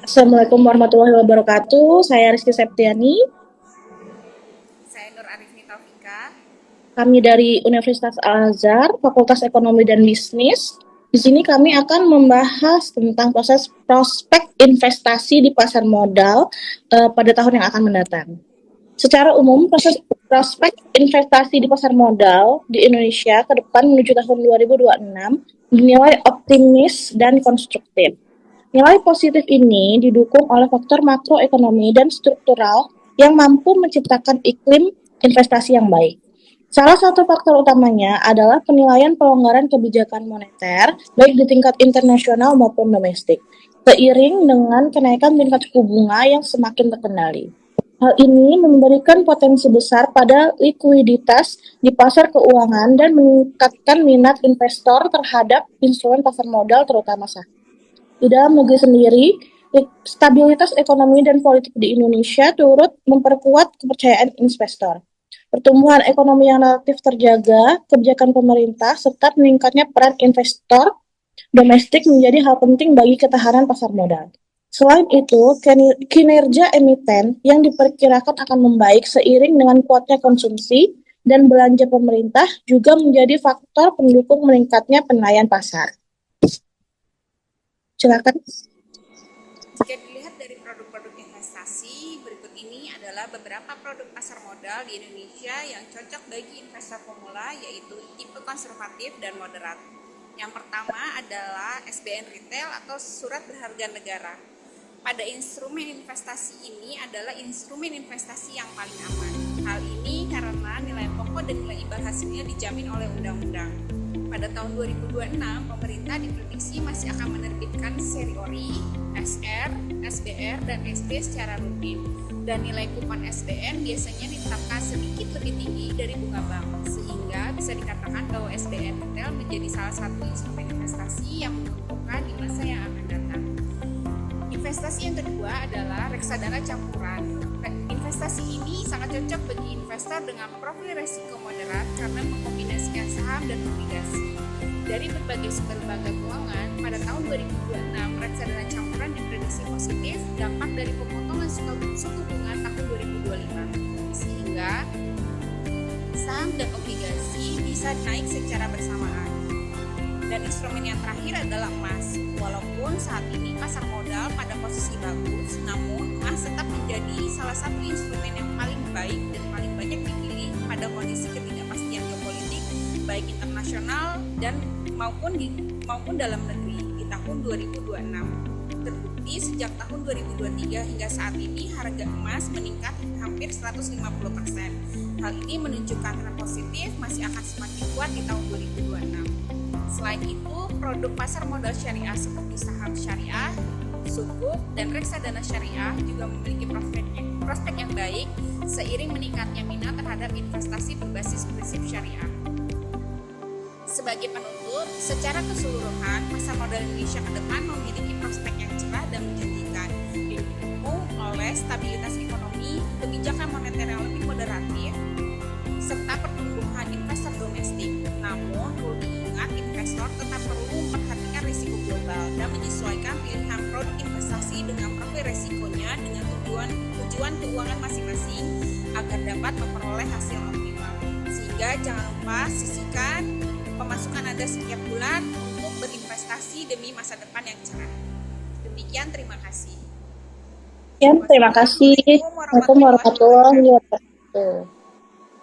Assalamualaikum warahmatullahi wabarakatuh. Saya Rizky Septiani. Saya Nur Arifni Taufika. Kami dari Universitas Al-Azhar, Fakultas Ekonomi dan Bisnis. Di sini kami akan membahas tentang proses prospek investasi di pasar modal pada tahun yang akan mendatang. Secara umum, proses prospek investasi di pasar modal di Indonesia ke depan menuju tahun 2026 dinilai optimis dan konstruktif. Nilai positif ini didukung oleh faktor makroekonomi dan struktural yang mampu menciptakan iklim investasi yang baik. Salah satu faktor utamanya adalah penilaian pelonggaran kebijakan moneter, baik di tingkat internasional maupun domestik, seiring dengan kenaikan tingkat suku bunga yang semakin terkendali. Hal ini memberikan potensi besar pada likuiditas di pasar keuangan dan meningkatkan minat investor terhadap instrumen pasar modal terutama saham. Di dalam negeri sendiri, stabilitas ekonomi dan politik di Indonesia turut memperkuat kepercayaan investor. Pertumbuhan ekonomi yang relatif terjaga, kebijakan pemerintah, serta meningkatnya peran investor domestik menjadi hal penting bagi ketahanan pasar modal. Selain itu, kinerja emiten yang diperkirakan akan membaik seiring dengan kuatnya konsumsi dan belanja pemerintah juga menjadi faktor pendukung meningkatnya penilaian pasar. Silakan. Jika dilihat dari produk-produk investasi, berikut ini adalah beberapa produk pasar modal di Indonesia yang cocok bagi investor pemula, yaitu tipe konservatif dan moderat. Yang pertama adalah SBN Retail atau Surat Berharga Negara. Pada instrumen investasi ini adalah instrumen investasi yang paling aman. Hal ini karena nilai pokok dan nilai imbal hasilnya dijamin oleh undang-undang. Pada tahun 2026, pemerintah diprediksi masih akan menerbitkan seri ori, SR, SBR, dan SD secara rutin. Dan nilai kupon SBN biasanya ditetapkan sedikit lebih tinggi dari bunga bank, sehingga bisa dikatakan bahwa SBN retail menjadi salah satu instrumen investasi yang menguntungkan di masa yang akan datang. Investasi yang kedua adalah reksadana campuran. Investasi ini sangat cocok bagi investor dengan profil risiko moderat karena mengkombinasikan saham dan obligasi. Dari berbagai sumber lembaga keuangan, pada tahun 2026 reksadana campuran diprediksi positif dampak dari pemotongan suku bunga tahun 2025, sehingga saham dan obligasi bisa naik secara bersamaan. Dan instrumen yang terakhir adalah emas. Walaupun saat ini pasar modal pada posisi bagus, namun emas tetap menjadi salah satu instrumen yang paling baik dan paling banyak dipilih pada kondisi ketidakpastian geopolitik baik internasional dan maupun dalam negeri di tahun 2026. Terbukti sejak tahun 2023 hingga saat ini harga emas meningkat hampir 150%. Hal ini menunjukkan tren positif masih akan semakin kuat di tahun 2026. Selain itu, produk pasar modal syariah seperti saham syariah, sukuk, dan reksadana syariah juga memiliki prospek yang baik seiring meningkatnya minat terhadap investasi berbasis prinsip syariah. Sebagai penutup, secara keseluruhan, pasar modal Indonesia ke depan memiliki prospek yang cerah dan menjanjikan, didukung oleh stabilitas ekonomi, kebijakan moneter yang lebih moderatif, serta pertumbuhan investor domestik. Namun, perlu diingat investor tetap perlu memperhatikan risiko global dan menyesuaikan pilihan produk investasi dengan profil risikonya dengan tujuan keuangan masing-masing agar dapat memperoleh hasil optimal. Sehingga jangan lupa sisihkan pemasukan Anda setiap bulan untuk berinvestasi demi masa depan yang cerah. Demikian, terima kasih. Ya, terima kasih. Wassalamualaikum Assalamualaikum warahmatullahi warahmatullahi wabarakatuh. wabarakatuh.